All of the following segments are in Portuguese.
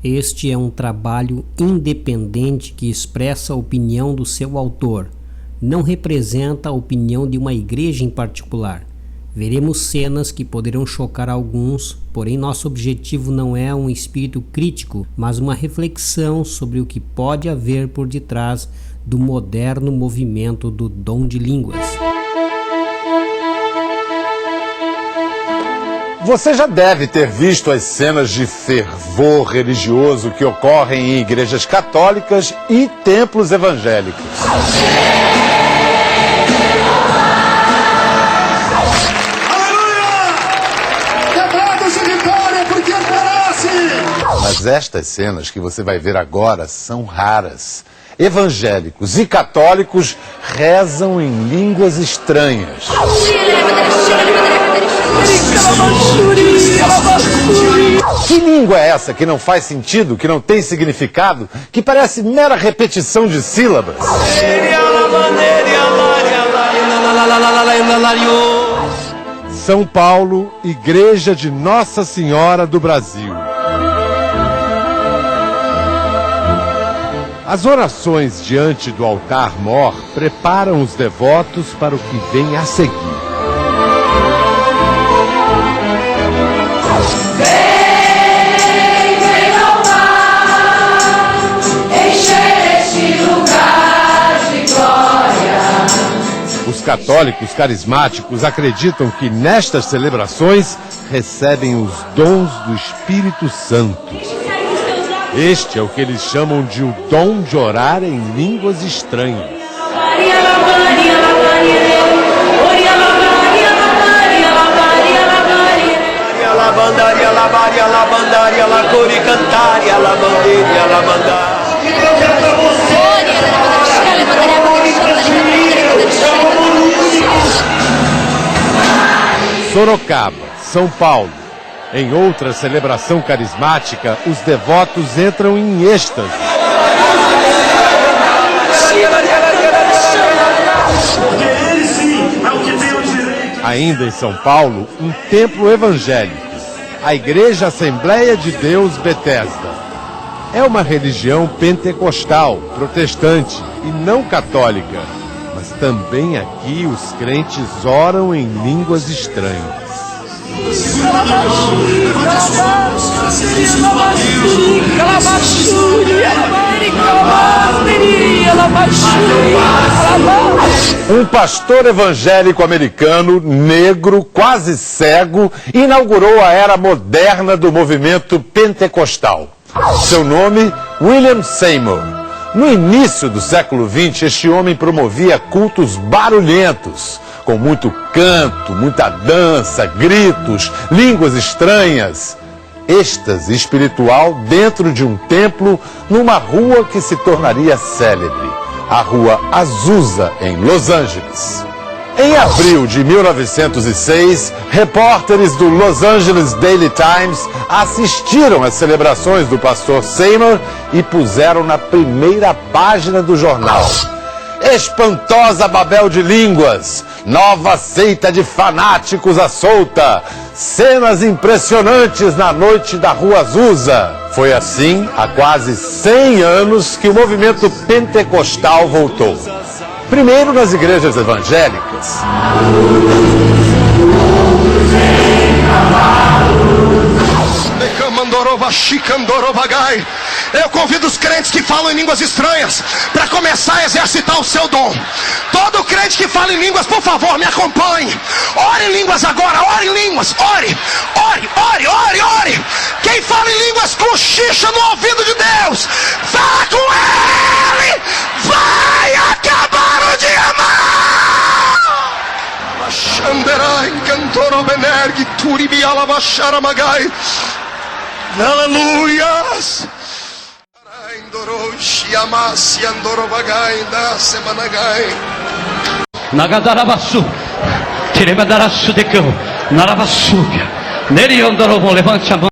Este é um trabalho independente que expressa a opinião do seu autor. Não representa a opinião de uma igreja em particular. Veremos cenas que poderão chocar alguns, porém nosso objetivo não é um espírito crítico, mas uma reflexão sobre o que pode haver por detrás do moderno movimento do dom de línguas. Você já deve ter visto as cenas de fervor religioso que ocorrem em igrejas católicas e templos evangélicos. Mas estas cenas que você vai ver agora são raras. Evangélicos e católicos rezam em línguas estranhas. Que língua é essa que não faz sentido, que não tem significado, que parece mera repetição de sílabas? São Paulo, Igreja de Nossa Senhora do Brasil. As orações diante do altar-mor preparam os devotos para o que vem a seguir. Vem alma, encher este lugar de glória. Os católicos carismáticos acreditam que nestas celebrações recebem os dons do Espírito Santo. Este é o que eles chamam de o dom de orar em línguas estranhas. Sorocaba, São Paulo. Em outra celebração carismática, os devotos entram em êxtase. Ainda em São Paulo, um templo evangélico, a Igreja Assembleia de Deus Betesda. É uma religião pentecostal, protestante e não católica, mas também aqui os crentes oram em línguas estranhas. Um pastor evangélico americano, negro, quase cego, inaugurou a era moderna do movimento pentecostal. Seu nome, William Seymour. No início do século XX, este homem promovia cultos barulhentos, com muito canto, muita dança, gritos, línguas estranhas. Êxtase espiritual dentro de um templo numa rua que se tornaria célebre, a Rua Azusa, em Los Angeles. Em abril de 1906, repórteres do Los Angeles Daily Times assistiram às celebrações do pastor Seymour e puseram na primeira página do jornal: espantosa Babel de línguas, nova seita de fanáticos à solta, cenas impressionantes na noite da Rua Azusa. Foi assim, há quase 100 anos, que o movimento pentecostal voltou. Primeiro nas igrejas evangélicas. Eu convido os crentes que falam em línguas estranhas para começar a exercitar o seu dom. Todo crente que fala em línguas, por favor, me acompanhe. Ore em línguas agora, ore em línguas, ore, ore, ore, ore, ore. Quem fala em línguas, cochicha no ouvido de Deus. Fala com ele, vai acabar o dia mal. Aleluias. Nagadarabasu, Tiremadarasu de Cão, Narabasúbia, Neriondorobo, levante a mão.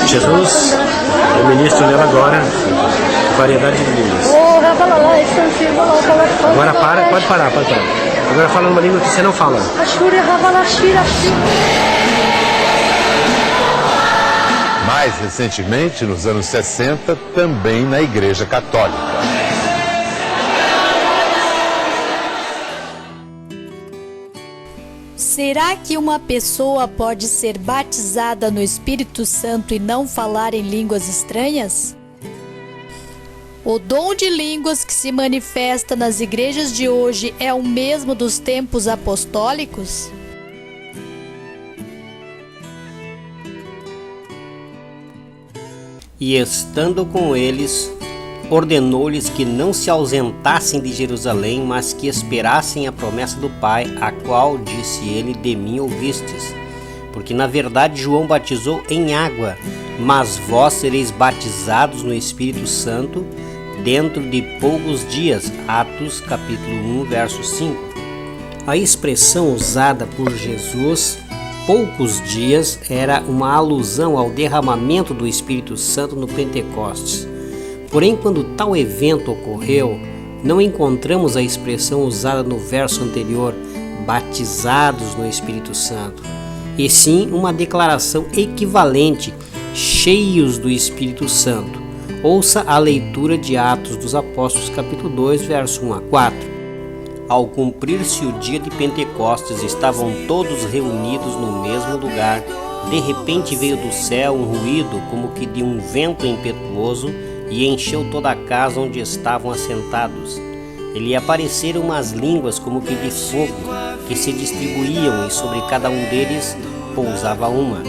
Jesus, eu ministro nela agora variedade de línguas. Agora para, pode parar. Agora fala uma língua que você não fala. Mais recentemente, nos anos 60, também na Igreja Católica. Será que uma pessoa pode ser batizada no Espírito Santo e não falar em línguas estranhas? O dom de línguas que se manifesta nas igrejas de hoje é o mesmo dos tempos apostólicos? E estando com eles, ordenou-lhes que não se ausentassem de Jerusalém, mas que esperassem a promessa do Pai, a qual, disse ele, de mim ouvistes. Porque na verdade João batizou em água, mas vós sereis batizados no Espírito Santo dentro de poucos dias. Atos capítulo 1, verso 5. A expressão usada por Jesus, poucos dias, era uma alusão ao derramamento do Espírito Santo no Pentecostes. Porém, quando tal evento ocorreu, não encontramos a expressão usada no verso anterior, batizados no Espírito Santo, e sim uma declaração equivalente, cheios do Espírito Santo. Ouça a leitura de Atos dos Apóstolos, capítulo 2, verso 1 a 4. Ao cumprir-se o dia de Pentecostes, estavam todos reunidos no mesmo lugar. De repente veio do céu um ruído, como que de um vento impetuoso, e encheu toda a casa onde estavam assentados. E lhe apareceram umas línguas como que de fogo, que se distribuíam, e sobre cada um deles pousava uma.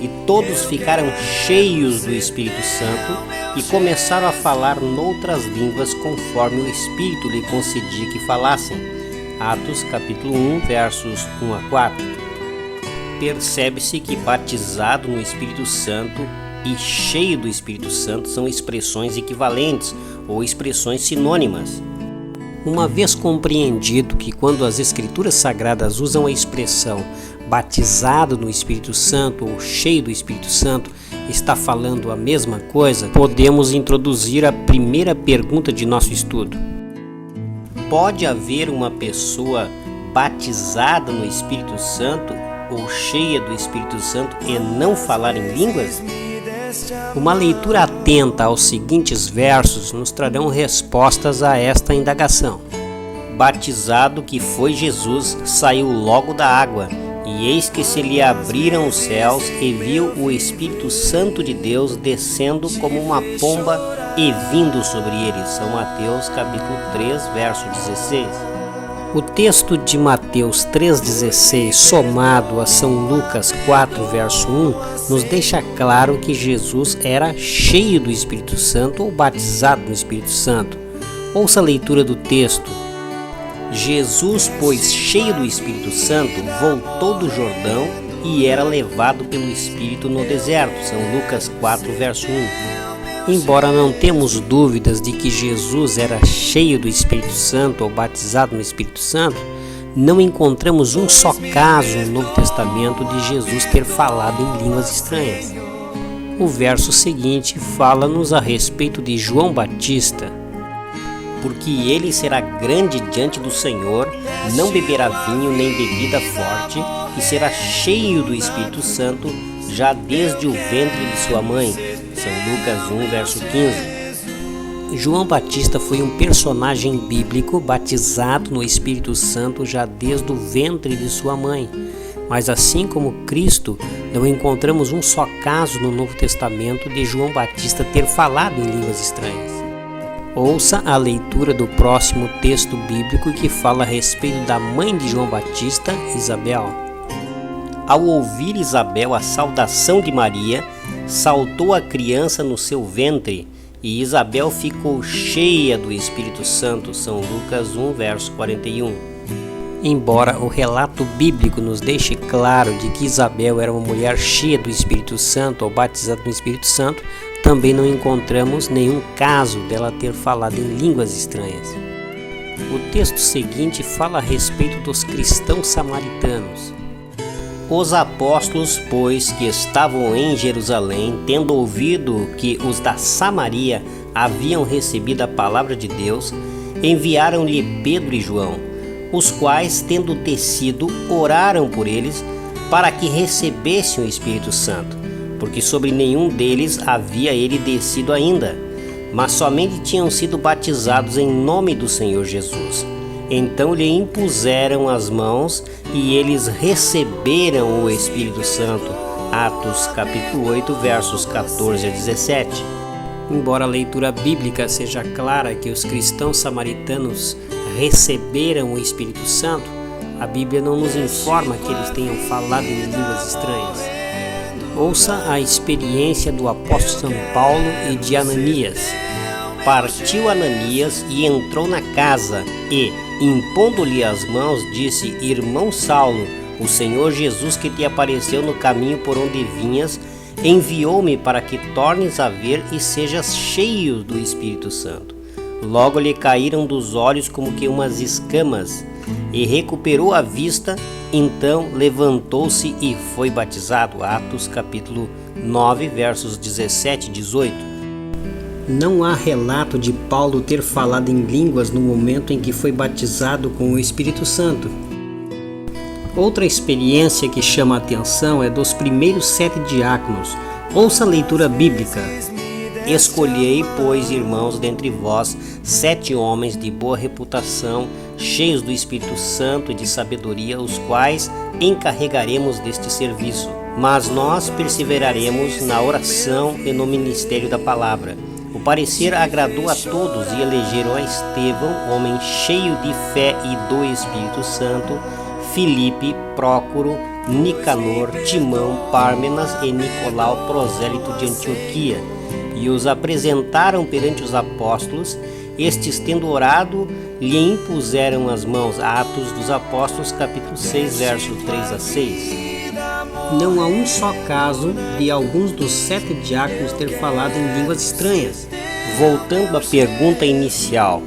E todos ficaram cheios do Espírito Santo e começaram a falar noutras línguas conforme o Espírito lhe concedia que falassem. Atos capítulo 1, versos 1 a 4. Percebe-se que batizado no Espírito Santo e cheio do Espírito Santo são expressões equivalentes ou expressões sinônimas. Uma vez compreendido que quando as Escrituras Sagradas usam a expressão batizado no Espírito Santo ou cheio do Espírito Santo, está falando a mesma coisa, podemos introduzir a primeira pergunta de nosso estudo. Pode haver uma pessoa batizada no Espírito Santo ou cheia do Espírito Santo e não falar em línguas? Uma leitura atenta aos seguintes versos nos trarão respostas a esta indagação. Batizado que foi Jesus, saiu logo da água, e eis que se lhe abriram os céus, e viu o Espírito Santo de Deus descendo como uma pomba e vindo sobre ele. São Mateus capítulo 3, verso 16. O texto de Mateus 3,16, somado a São Lucas 4, verso 1, nos deixa claro que Jesus era cheio do Espírito Santo ou batizado no Espírito Santo. Ouça a leitura do texto. Jesus, pois cheio do Espírito Santo, voltou do Jordão e era levado pelo Espírito no deserto. São Lucas 4, verso 1. Embora não temos dúvidas de que Jesus era cheio do Espírito Santo ou batizado no Espírito Santo, não encontramos um só caso no Novo Testamento de Jesus ter falado em línguas estranhas. O verso seguinte fala-nos a respeito de João Batista. Porque ele será grande diante do Senhor, não beberá vinho nem bebida forte, e será cheio do Espírito Santo já desde o ventre de sua mãe. São Lucas 1, verso 15. João Batista foi um personagem bíblico batizado no Espírito Santo já desde o ventre de sua mãe. Mas assim como Cristo, não encontramos um só caso no Novo Testamento de João Batista ter falado em línguas estranhas. Ouça a leitura do próximo texto bíblico que fala a respeito da mãe de João Batista, Isabel. Ao ouvir Isabel a saudação de Maria, saltou a criança no seu ventre, e Isabel ficou cheia do Espírito Santo. São Lucas 1, verso 41. Embora o relato bíblico nos deixe claro de que Isabel era uma mulher cheia do Espírito Santo ou batizada no Espírito Santo, também não encontramos nenhum caso dela ter falado em línguas estranhas. O texto seguinte fala a respeito dos cristãos samaritanos. Os apóstolos, pois, que estavam em Jerusalém, tendo ouvido que os da Samaria haviam recebido a palavra de Deus, enviaram-lhe Pedro e João, os quais, tendo descido, oraram por eles para que recebessem o Espírito Santo, porque sobre nenhum deles havia ele descido ainda, mas somente tinham sido batizados em nome do Senhor Jesus. Então lhe impuseram as mãos e eles receberam o Espírito Santo. Atos capítulo 8, versos 14 a 17. Embora a leitura bíblica seja clara que os cristãos samaritanos receberam o Espírito Santo, a Bíblia não nos informa que eles tenham falado em línguas estranhas. Ouça a experiência do apóstolo São Paulo e de Ananias. Partiu Ananias e entrou na casa e, impondo-lhe as mãos, disse: Irmão Saulo, o Senhor Jesus que te apareceu no caminho por onde vinhas, enviou-me para que tornes a ver e sejas cheio do Espírito Santo. Logo lhe caíram dos olhos como que umas escamas, e recuperou a vista, então levantou-se e foi batizado. Atos capítulo 9, versos 17 e 18. Não há relato de Paulo ter falado em línguas no momento em que foi batizado com o Espírito Santo. Outra experiência que chama a atenção é dos primeiros 7 diáconos. Ouça a leitura bíblica. Escolhei, pois, irmãos, dentre vós 7 homens de boa reputação, cheios do Espírito Santo e de sabedoria, os quais encarregaremos deste serviço. Mas nós perseveraremos na oração e no ministério da palavra. O parecer agradou a todos e elegeram a Estevão, homem cheio de fé e do Espírito Santo, Filipe, Prócoro, Nicanor, Timão, Pármenas e Nicolau, prosélito de Antioquia, e os apresentaram perante os apóstolos. Estes, tendo orado, lhe impuseram as mãos. Atos dos Apóstolos, capítulo 6, versos 3 a 6. Não há um só caso de alguns dos 7 diáconos ter falado em línguas estranhas. Voltando à pergunta inicial,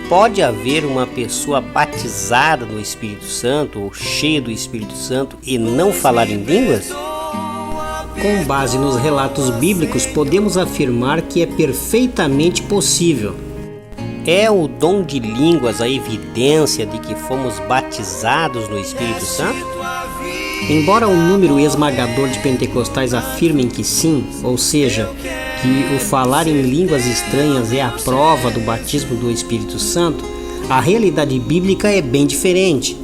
pode haver uma pessoa batizada no Espírito Santo ou cheia do Espírito Santo e não falar em línguas? Com base nos relatos bíblicos, podemos afirmar que é perfeitamente possível. É o dom de línguas a evidência de que fomos batizados no Espírito Santo? Embora o número esmagador de pentecostais afirmem que sim, ou seja, que o falar em línguas estranhas é a prova do batismo do Espírito Santo, a realidade bíblica é bem diferente.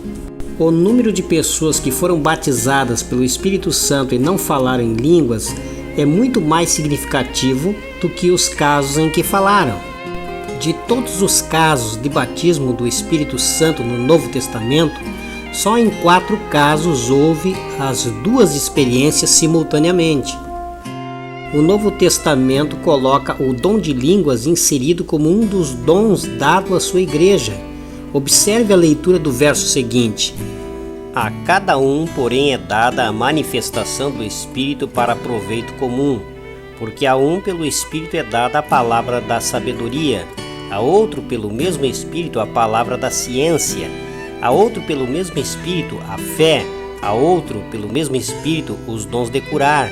O número de pessoas que foram batizadas pelo Espírito Santo e não falaram em línguas é muito mais significativo do que os casos em que falaram. De todos os casos de batismo do Espírito Santo no Novo Testamento, só em 4 casos houve as 2 experiências simultaneamente. O Novo Testamento coloca o dom de línguas inserido como um dos dons dado à sua igreja. Observe a leitura do verso seguinte. A cada um, porém, é dada a manifestação do Espírito para proveito comum, porque a um pelo Espírito é dada a palavra da sabedoria, a outro pelo mesmo Espírito a palavra da ciência, a outro pelo mesmo Espírito a fé, a outro pelo mesmo Espírito os dons de curar,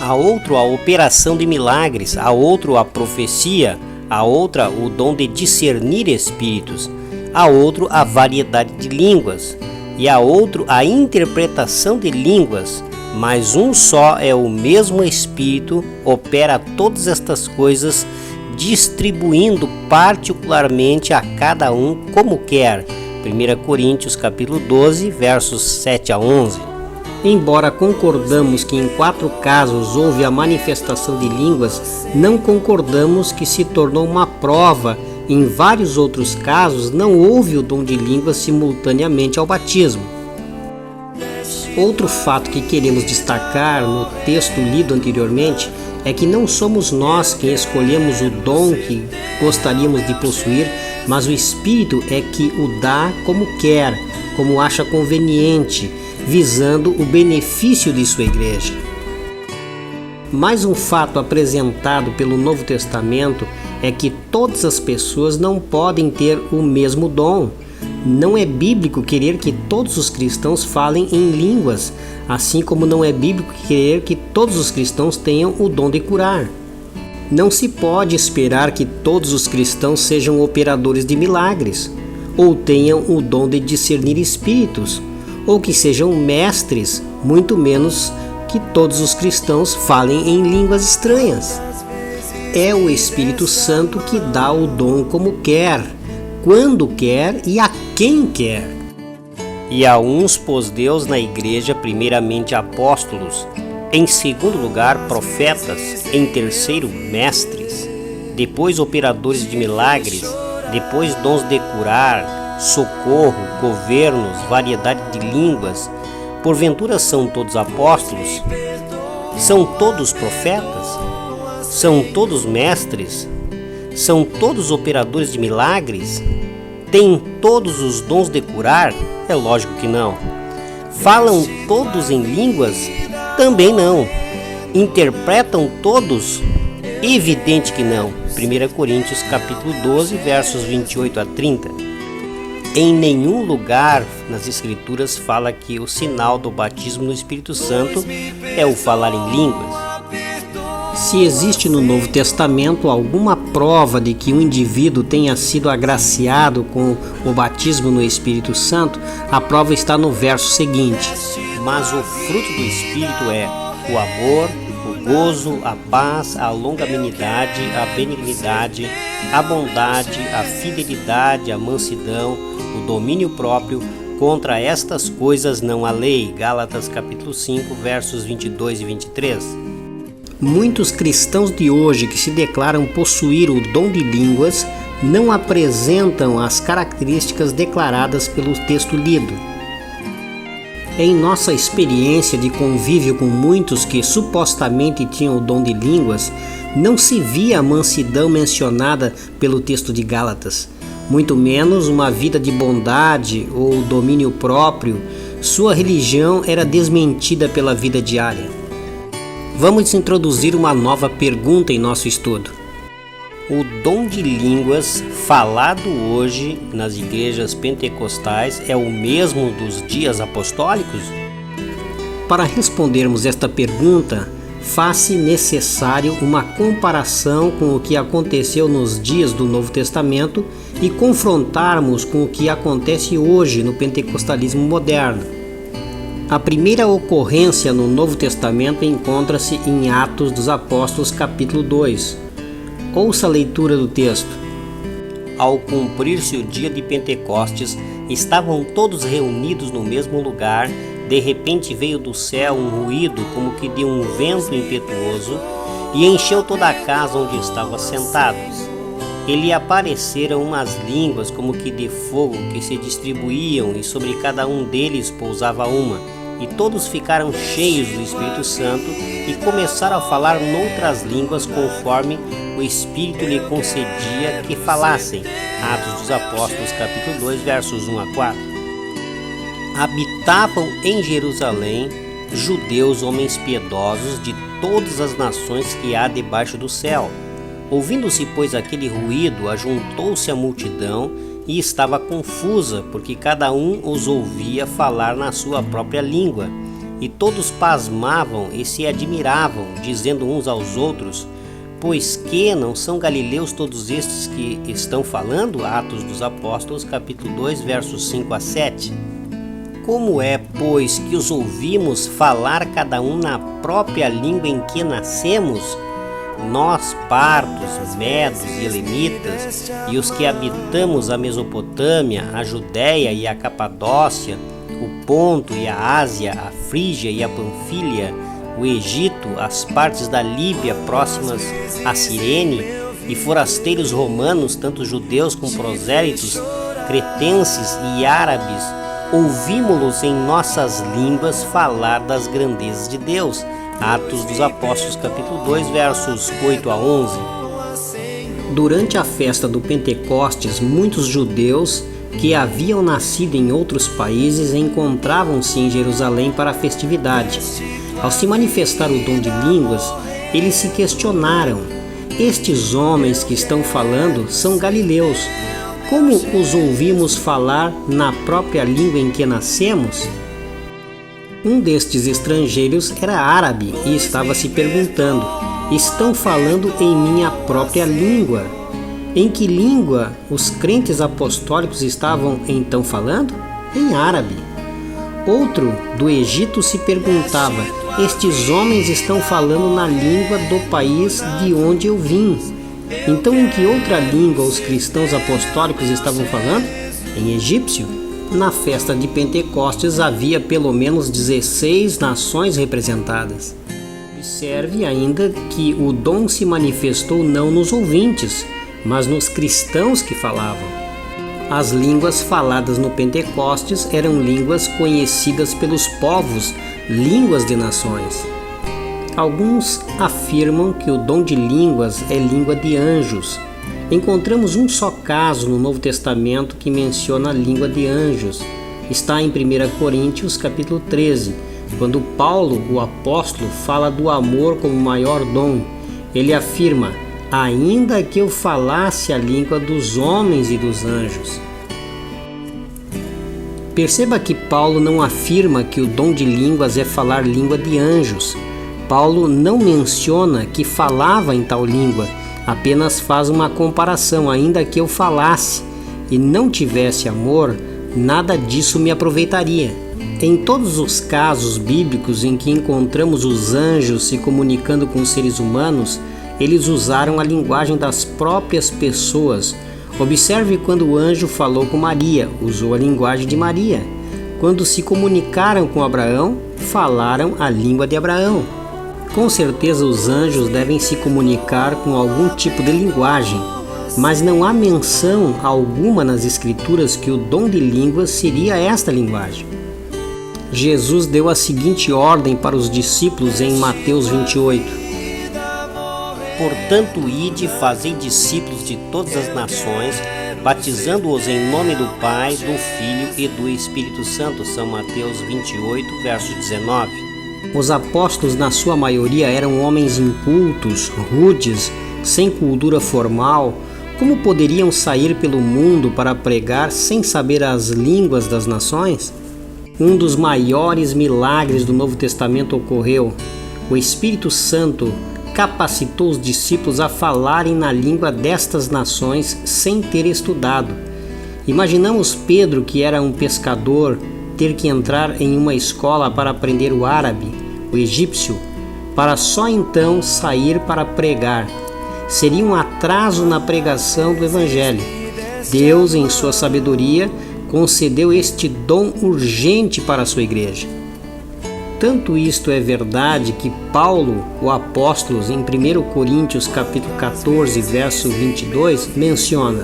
a outro a operação de milagres, a outro a profecia, a outra o dom de discernir espíritos, a outro a variedade de línguas, e a outro a interpretação de línguas, mas um só é o mesmo Espírito, opera todas estas coisas, distribuindo particularmente a cada um como quer. 1 Coríntios capítulo 12, versos 7 a 11. Embora concordamos que em 4 casos houve a manifestação de línguas, não concordamos que se tornou uma prova. Em vários outros casos não houve o dom de línguas simultaneamente ao batismo. Outro fato que queremos destacar no texto lido anteriormente é que não somos nós quem escolhemos o dom que gostaríamos de possuir, mas o Espírito é que o dá como quer, como acha conveniente, visando o benefício de sua igreja. Mais um fato apresentado pelo Novo Testamento é que todas as pessoas não podem ter o mesmo dom. Não é bíblico querer que todos os cristãos falem em línguas, assim como não é bíblico querer que todos os cristãos tenham o dom de curar. Não se pode esperar que todos os cristãos sejam operadores de milagres, ou tenham o dom de discernir espíritos, ou que sejam mestres, muito menos que todos os cristãos falem em línguas estranhas. É o Espírito Santo que dá o dom como quer, quando quer e a quem quer. E a uns pôs Deus na igreja, primeiramente apóstolos, em segundo lugar profetas, em terceiro mestres, depois operadores de milagres, depois dons de curar, socorro, governos, variedade de línguas. Porventura são todos apóstolos? São todos profetas? São todos mestres? São todos operadores de milagres? Têm todos os dons de curar? É lógico que não. Falam todos em línguas? Também não. Interpretam todos? Evidente que não. 1 Coríntios capítulo 12, versos 28 a 30. Em nenhum lugar nas Escrituras fala que o sinal do batismo no Espírito Santo é o falar em línguas. Se existe no Novo Testamento alguma prova de que um indivíduo tenha sido agraciado com o batismo no Espírito Santo, a prova está no verso seguinte: mas o fruto do Espírito é o amor, o gozo, a paz, a longanimidade, a benignidade, a bondade, a fidelidade, a mansidão, o domínio próprio. Contra estas coisas não há lei. Gálatas capítulo 5, versos 22 e 23. Muitos cristãos de hoje que se declaram possuir o dom de línguas não apresentam as características declaradas pelo texto lido. Em nossa experiência de convívio com muitos que supostamente tinham o dom de línguas, não se via a mansidão mencionada pelo texto de Gálatas, muito menos uma vida de bondade ou domínio próprio. Sua religião era desmentida pela vida diária. Vamos introduzir uma nova pergunta em nosso estudo. O dom de línguas falado hoje nas igrejas pentecostais é o mesmo dos dias apostólicos? Para respondermos esta pergunta, faz-se necessário uma comparação com o que aconteceu nos dias do Novo Testamento e confrontarmos com o que acontece hoje no pentecostalismo moderno. A primeira ocorrência no Novo Testamento encontra-se em Atos dos Apóstolos, capítulo 2. Ouça a leitura do texto. Ao cumprir-se o dia de Pentecostes, estavam todos reunidos no mesmo lugar. De repente veio do céu um ruído como que de um vento impetuoso e encheu toda a casa onde estavam sentados. E lhe apareceram umas línguas como que de fogo que se distribuíam, e sobre cada um deles pousava uma. E todos ficaram cheios do Espírito Santo e começaram a falar noutras línguas conforme o Espírito lhe concedia que falassem. Atos dos Apóstolos, capítulo 2, versos 1 a 4. Habitavam em Jerusalém judeus, homens piedosos de todas as nações que há debaixo do céu. Ouvindo-se, pois, aquele ruído, ajuntou-se a multidão e estava confusa, porque cada um os ouvia falar na sua própria língua. E todos pasmavam e se admiravam, dizendo uns aos outros: pois que não são galileus todos estes que estão falando? Atos dos Apóstolos, capítulo 2, versos 5 a 7. Como é, pois, que os ouvimos falar cada um na própria língua em que nascemos? Nós, partos, medos e elamitas, e os que habitamos a Mesopotâmia, a Judéia e a Capadócia, o Ponto e a Ásia, a Frígia e a Panfilha, o Egito, as partes da Líbia próximas a Cirene, e forasteiros romanos, tanto judeus como prosélitos, cretenses e árabes, ouvimos-los em nossas línguas falar das grandezas de Deus. Atos dos Apóstolos, capítulo 2, versos 8 a 11. Durante a festa do Pentecostes, muitos judeus que haviam nascido em outros países encontravam-se em Jerusalém para a festividade. Ao se manifestar o dom de línguas, eles se questionaram: estes homens que estão falando são galileus. Como os ouvimos falar na própria língua em que nascemos? Um destes estrangeiros era árabe e estava se perguntando: estão falando em minha própria língua. Em que língua os crentes apostólicos estavam então falando? Em árabe. Outro do Egito se perguntava: estes homens estão falando na língua do país de onde eu vim. Então, em que outra língua os cristãos apostólicos estavam falando? Em egípcio. Na festa de Pentecostes havia pelo menos 16 nações representadas. Observe ainda que o dom se manifestou não nos ouvintes, mas nos cristãos que falavam. As línguas faladas no Pentecostes eram línguas conhecidas pelos povos, línguas de nações. Alguns afirmam que o dom de línguas é língua de anjos. Encontramos um só caso no Novo Testamento que menciona a língua de anjos. Está em 1 Coríntios capítulo 13, quando Paulo, o apóstolo, fala do amor como maior dom. Ele afirma: ainda que eu falasse a língua dos homens e dos anjos. Perceba que Paulo não afirma que o dom de línguas é falar língua de anjos. Paulo não menciona que falava em tal língua, apenas faz uma comparação: ainda que eu falasse e não tivesse amor, nada disso me aproveitaria. Em todos os casos bíblicos em que encontramos os anjos se comunicando com os seres humanos, eles usaram a linguagem das próprias pessoas. Observe quando o anjo falou com Maria, usou a linguagem de Maria. Quando se comunicaram com Abraão, falaram a língua de Abraão. Com certeza os anjos devem se comunicar com algum tipo de linguagem, mas não há menção alguma nas Escrituras que o dom de línguas seria esta linguagem. Jesus deu a seguinte ordem para os discípulos em Mateus 28. Portanto, ide e fazei discípulos de todas as nações, batizando-os em nome do Pai, do Filho e do Espírito Santo. São Mateus 28, verso 19. Os apóstolos, na sua maioria, eram homens incultos, rudes, sem cultura formal. Como poderiam sair pelo mundo para pregar sem saber as línguas das nações? Um dos maiores milagres do Novo Testamento ocorreu. O Espírito Santo capacitou os discípulos a falarem na língua destas nações sem ter estudado. Imaginamos Pedro, que era um pescador, ter que entrar em uma escola para aprender o árabe, o egípcio, para só então sair para pregar. Seria um atraso na pregação do Evangelho. Deus, em sua sabedoria, concedeu este dom urgente para a sua igreja. Tanto isto é verdade que Paulo, o apóstolo, em 1 Coríntios capítulo 14, verso 22, menciona: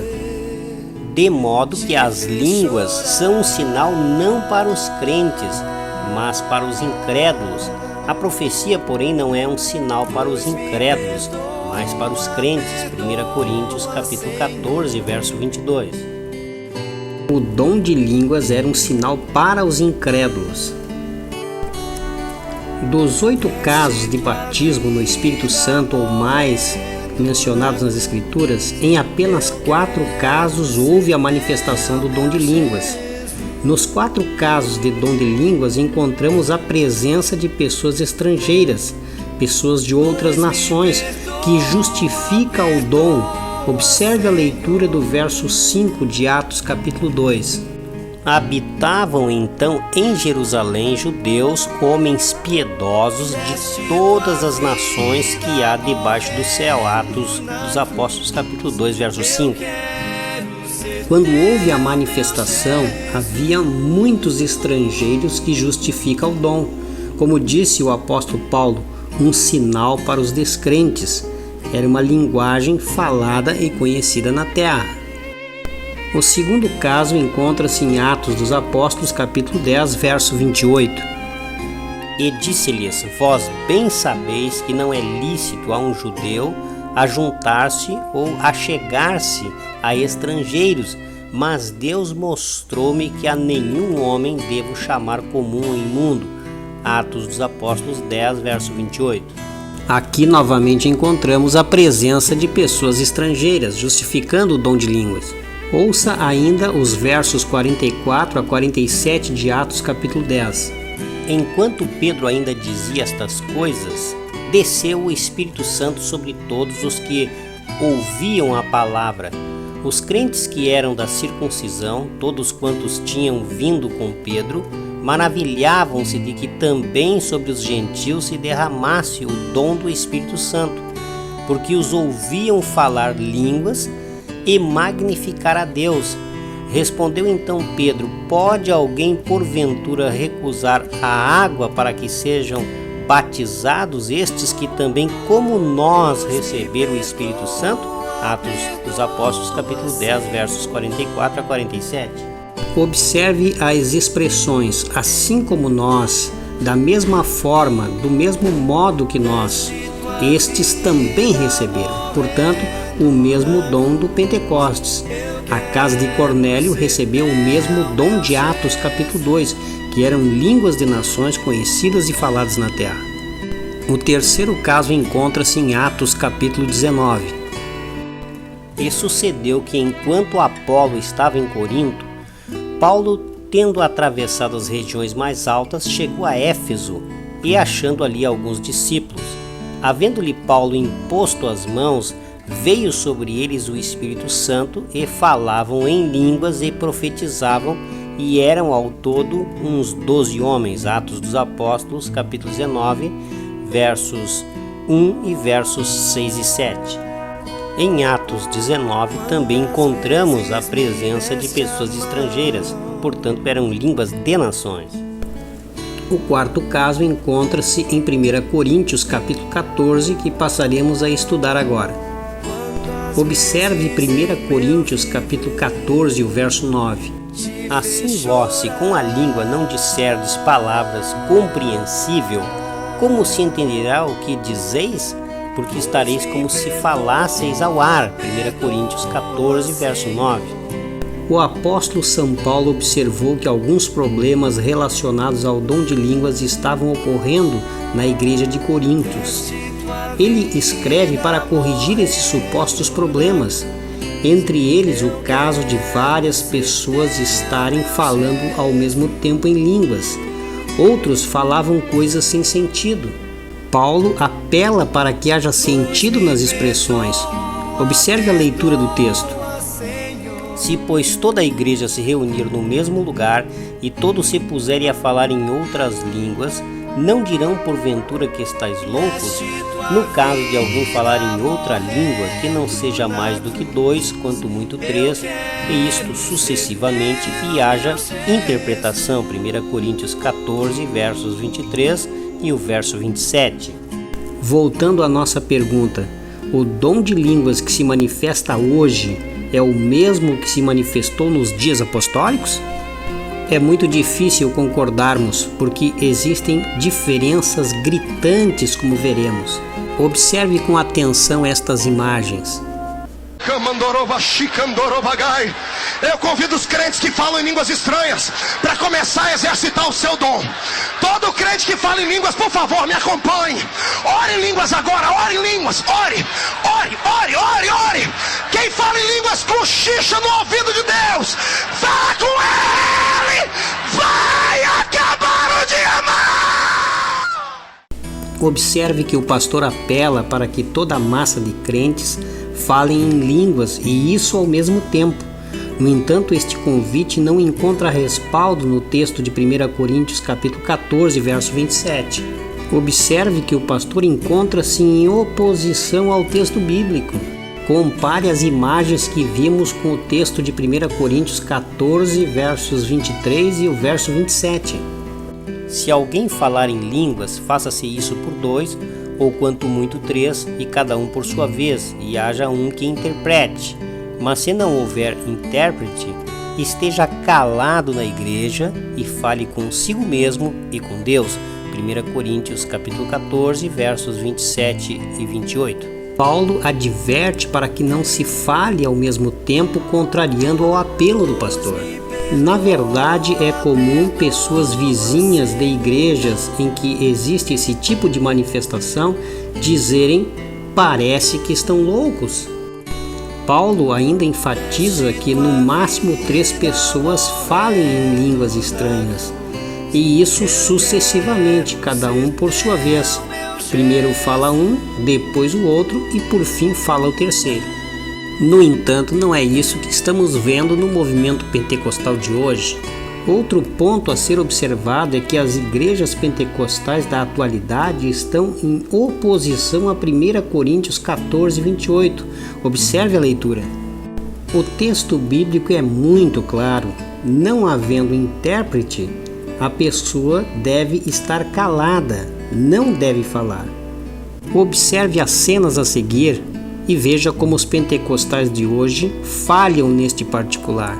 de modo que as línguas são um sinal não para os crentes, mas para os incrédulos. A profecia, porém, não é um sinal para os incrédulos, mas para os crentes. 1 Coríntios capítulo 14, verso 22. O dom de línguas era um sinal para os incrédulos. Dos 8 casos de batismo no Espírito Santo ou mais mencionados nas Escrituras, em apenas 4 casos houve a manifestação do dom de línguas. Nos 4 casos de dom de línguas encontramos a presença de pessoas estrangeiras, pessoas de outras nações, que justifica o dom. Observe a leitura do verso 5 de Atos capítulo 2. Habitavam então em Jerusalém judeus, homens piedosos de todas as nações que há debaixo do céu. Atos dos Apóstolos capítulo 2, verso 5. Quando houve a manifestação, havia muitos estrangeiros que justificam o dom. Como disse o apóstolo Paulo, um sinal para os descrentes. Era uma linguagem falada e conhecida na terra. O segundo caso encontra-se em Atos dos Apóstolos, capítulo 10, verso 28. E disse-lhes: vós bem sabeis que não é lícito a um judeu ajuntar-se ou achegar-se a estrangeiros, mas Deus mostrou-me que a nenhum homem devo chamar comum ou imundo. Atos dos Apóstolos 10, verso 28. Aqui novamente encontramos a presença de pessoas estrangeiras, justificando o dom de línguas. Ouça ainda os versos 44 a 47 de Atos capítulo 10. Enquanto Pedro ainda dizia estas coisas, desceu o Espírito Santo sobre todos os que ouviam a palavra. Os crentes que eram da circuncisão, todos quantos tinham vindo com Pedro, maravilhavam-se de que também sobre os gentios se derramasse o dom do Espírito Santo, porque os ouviam falar línguas e magnificar a Deus. Respondeu então Pedro: pode alguém porventura recusar a água para que sejam batizados estes que também, como nós, receberam o Espírito Santo? Atos dos Apóstolos, capítulo 10, versos 44 a 47. Observe as expressões, assim como nós, da mesma forma, do mesmo modo que nós. Estes também receberam, portanto, o mesmo dom do Pentecostes. A casa de Cornélio recebeu o mesmo dom de Atos, capítulo 2, que eram línguas de nações conhecidas e faladas na terra. O terceiro caso encontra-se em Atos, capítulo 19. E sucedeu que, enquanto Apolo estava em Corinto, Paulo, tendo atravessado as regiões mais altas, chegou a Éfeso e, achando ali alguns discípulos, havendo-lhe Paulo imposto as mãos, veio sobre eles o Espírito Santo e falavam em línguas e profetizavam, e eram ao todo uns 12 homens. Atos dos Apóstolos, capítulo 19, versos 1 e versos 6 e 7. Em Atos 19 também encontramos a presença de pessoas estrangeiras, portanto eram línguas de nações. O quarto caso encontra-se em 1 Coríntios capítulo 14, que passaremos a estudar agora. Observe 1 Coríntios capítulo 14, o verso 9. Assim vós, se com a língua não disserdes palavras compreensível, como se entenderá o que dizeis? Porque estareis como se falasseis ao ar. 1 Coríntios 14, verso 9. O apóstolo São Paulo observou que alguns problemas relacionados ao dom de línguas estavam ocorrendo na igreja de Coríntios. Ele escreve para corrigir esses supostos problemas, entre eles o caso de várias pessoas estarem falando ao mesmo tempo em línguas. Outros falavam coisas sem sentido. Paulo apela para que haja sentido nas expressões. Observe a leitura do texto. Se, pois, toda a igreja se reunir no mesmo lugar e todos se puserem a falar em outras línguas, não dirão porventura que estáis loucos? No caso de alguém falar em outra língua, que não seja mais do que 2, quanto muito 3, e isto sucessivamente, e haja interpretação. 1 Coríntios 14, versos 23 e o verso 27. Voltando à nossa pergunta, o dom de línguas que se manifesta hoje é o mesmo que se manifestou nos dias apostólicos? É muito difícil concordarmos, porque existem diferenças gritantes, como veremos. Observe com atenção estas imagens. Eu convido os crentes que falam em línguas estranhas para começar a exercitar o seu dom. Todo crente que fala em línguas, por favor, me acompanhe. Ore em línguas agora, ore em línguas, ore, ore, ore, ore, ore. Quem fala em línguas, cochicha no ouvido de Deus. Fala com ele, vai acabar o dia mal. Observe que o pastor apela para que toda a massa de crentes falem em línguas, e isso ao mesmo tempo. No entanto, este convite não encontra respaldo no texto de 1 Coríntios capítulo 14, verso 27. Observe que o pastor encontra-se em oposição ao texto bíblico. Compare as imagens que vimos com o texto de 1 Coríntios 14, versos 23 e o verso 27. Se alguém falar em línguas, faça-se isso por 2, ou quanto muito 3, e cada um por sua vez, e haja um que interprete. Mas se não houver intérprete, esteja calado na igreja e fale consigo mesmo e com Deus. 1 Coríntios capítulo 14, versos 27 e 28. Paulo adverte para que não se fale ao mesmo tempo, contrariando ao apelo do pastor. Na verdade, é comum pessoas vizinhas de igrejas em que existe esse tipo de manifestação dizerem: parece que estão loucos. Paulo ainda enfatiza que no máximo 3 pessoas falem em línguas estranhas, e isso sucessivamente, cada um por sua vez. Primeiro fala um, depois o outro e por fim fala o terceiro. No entanto, não é isso que estamos vendo no movimento pentecostal de hoje. Outro ponto a ser observado é que as igrejas pentecostais da atualidade estão em oposição a 1 Coríntios 14, 28. Observe a leitura. O texto bíblico é muito claro. Não havendo intérprete, a pessoa deve estar calada, não deve falar. Observe as cenas a seguir e veja como os pentecostais de hoje falham neste particular.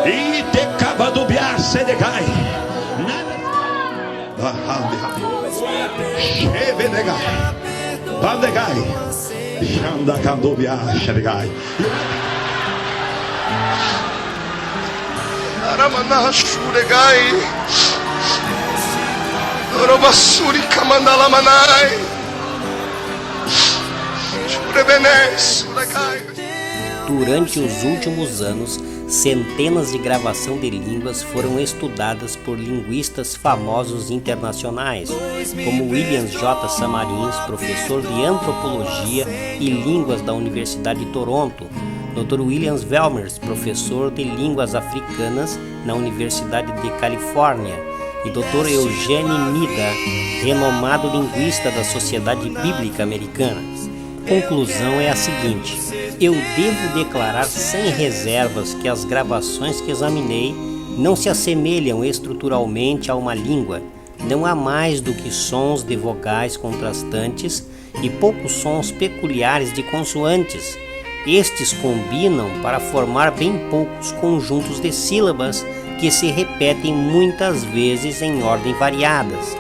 E te cava do biar sedegai. Chevedegai. Bandegai. Janda candobia sedegai. Aramana shuregai. Orobasuri kamandala manai. Shurebenes suregai. Durante os últimos anos, centenas de gravações de línguas foram estudadas por linguistas famosos internacionais, como William J. Samarins, professor de Antropologia e Línguas da Universidade de Toronto, Dr. William Velmers, professor de Línguas Africanas na Universidade de Califórnia, e Dr. Eugene Nida, renomado linguista da Sociedade Bíblica Americana. A conclusão é a seguinte: eu devo declarar sem reservas que as gravações que examinei não se assemelham estruturalmente a uma língua. Não há mais do que sons de vogais contrastantes e poucos sons peculiares de consoantes. Estes combinam para formar bem poucos conjuntos de sílabas que se repetem muitas vezes em ordem variadas.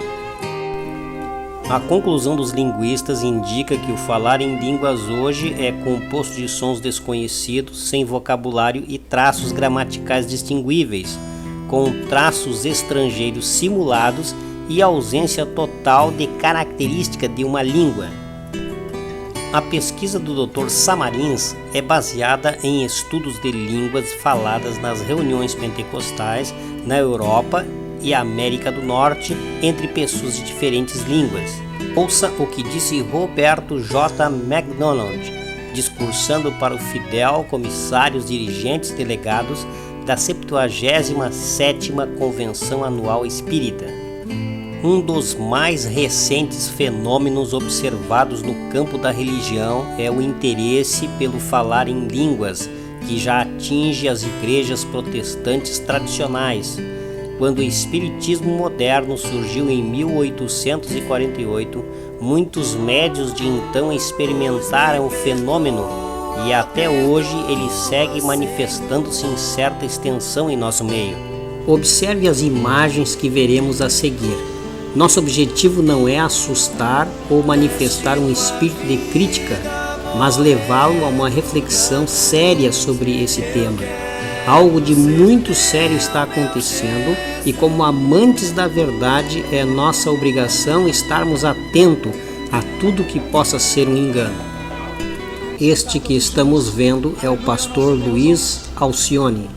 A conclusão dos linguistas indica que o falar em línguas hoje é composto de sons desconhecidos, sem vocabulário e traços gramaticais distinguíveis, com traços estrangeiros simulados e ausência total de característica de uma língua. A pesquisa do Dr. Samarins é baseada em estudos de línguas faladas nas reuniões pentecostais na Europa e América do Norte entre pessoas de diferentes línguas. Ouça o que disse Roberto J. MacDonald, discursando para o Fidel Comissários Dirigentes Delegados da 77ª Convenção Anual Espírita. Um dos mais recentes fenômenos observados no campo da religião é o interesse pelo falar em línguas, que já atinge as igrejas protestantes tradicionais. Quando o espiritismo moderno surgiu em 1848, muitos médiuns de então experimentaram o fenômeno e até hoje ele segue manifestando-se em certa extensão em nosso meio. Observe as imagens que veremos a seguir. Nosso objetivo não é assustar ou manifestar um espírito de crítica, mas levá-lo a uma reflexão séria sobre esse tema. Algo de muito sério está acontecendo e, como amantes da verdade, é nossa obrigação estarmos atentos a tudo que possa ser um engano. Este que estamos vendo é o pastor Luiz Alcione.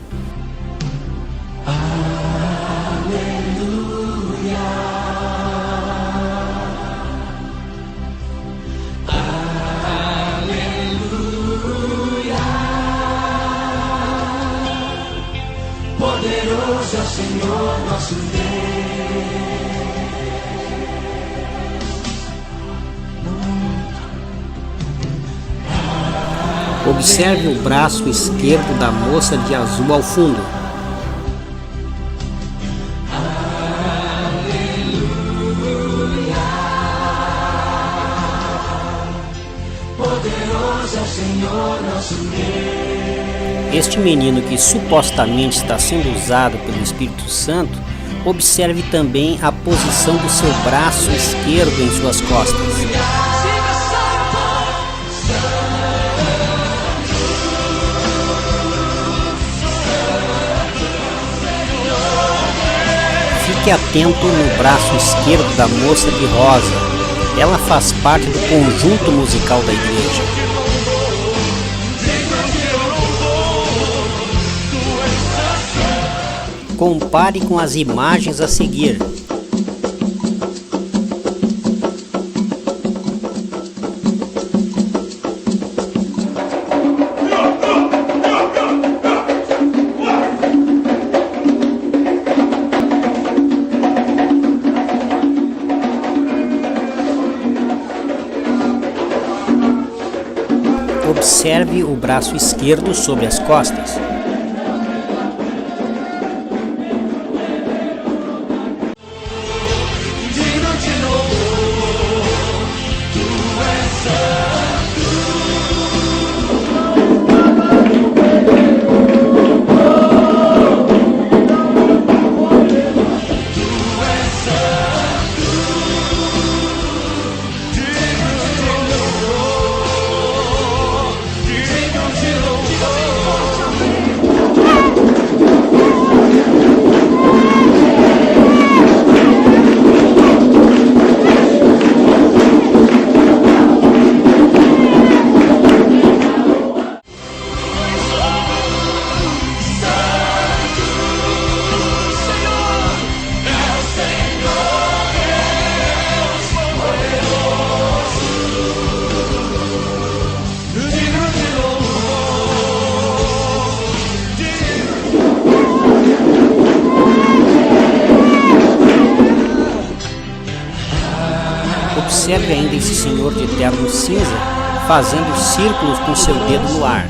Poderoso é o Senhor nosso Deus. Observe o braço esquerdo da moça de azul ao fundo. Poderoso é o Senhor nosso Deus. Este menino que supostamente está sendo usado pelo Espírito Santo, observe também a posição do seu braço esquerdo em suas costas. Fique atento no braço esquerdo da moça de rosa. Ela faz parte do conjunto musical da igreja. Compare com as imagens a seguir. Observe o braço esquerdo sobre as costas. Observe ainda esse senhor de terno cinza fazendo círculos com seu dedo no ar.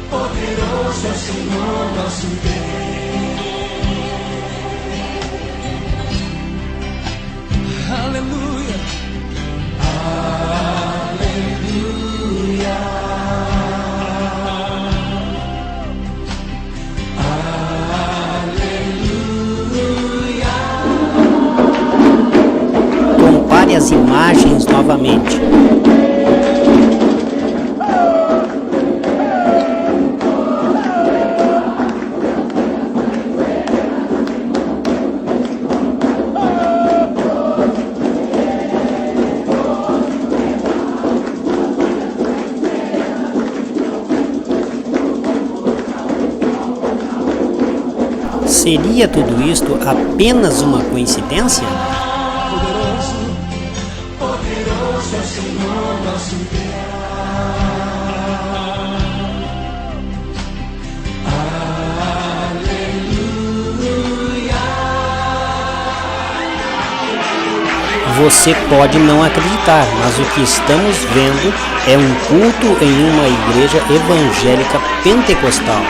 Poderoso é o Senhor nosso Deus. Aleluia. Aleluia. Aleluia. Compare as imagens novamente. Seria tudo isto apenas uma coincidência? Poderoso é o Senhor nosso Deus. Aleluia. Você pode não acreditar, mas o que estamos vendo é um culto em uma igreja evangélica pentecostal.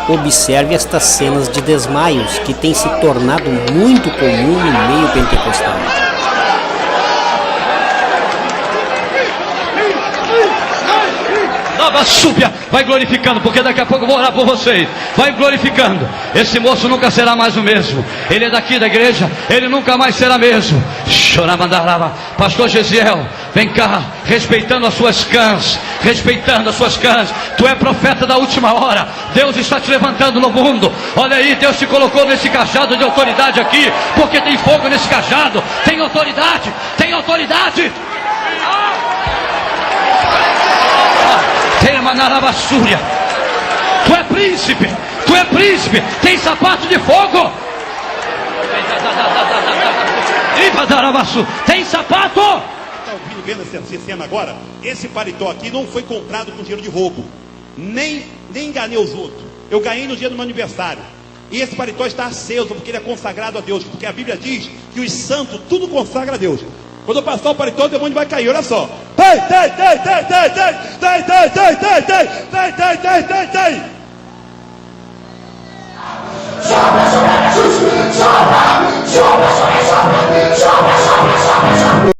Observe estas cenas de desmaios que têm se tornado muito comum no meio pentecostal. Nova súbia, vai glorificando, porque daqui a pouco eu vou orar por vocês. Vai glorificando. Esse moço nunca será mais o mesmo. Ele é daqui da igreja, ele nunca mais será mesmo. Choramandarava. Pastor Gesiel, vem cá, respeitando as suas cãs. Respeitando as suas cãs. Tu é profeta da última hora. Deus está te levantando no mundo. Olha aí, Deus te colocou nesse cajado de autoridade aqui, porque tem fogo nesse cajado. Tem autoridade, tem autoridade. Tem manarabassúria. Tu é príncipe, tu é príncipe. Tem sapato de fogo. Tem sapato? Está vendo essa cena agora? Esse paletó aqui não foi comprado com dinheiro de roubo. Nem enganei os outros. Eu ganhei no dia do meu aniversário. E esse paletó está aceso porque ele é consagrado a Deus. Porque a Bíblia diz que os santos tudo consagra a Deus. Quando eu passar o paletó, o demônio vai cair. Olha só. Tem.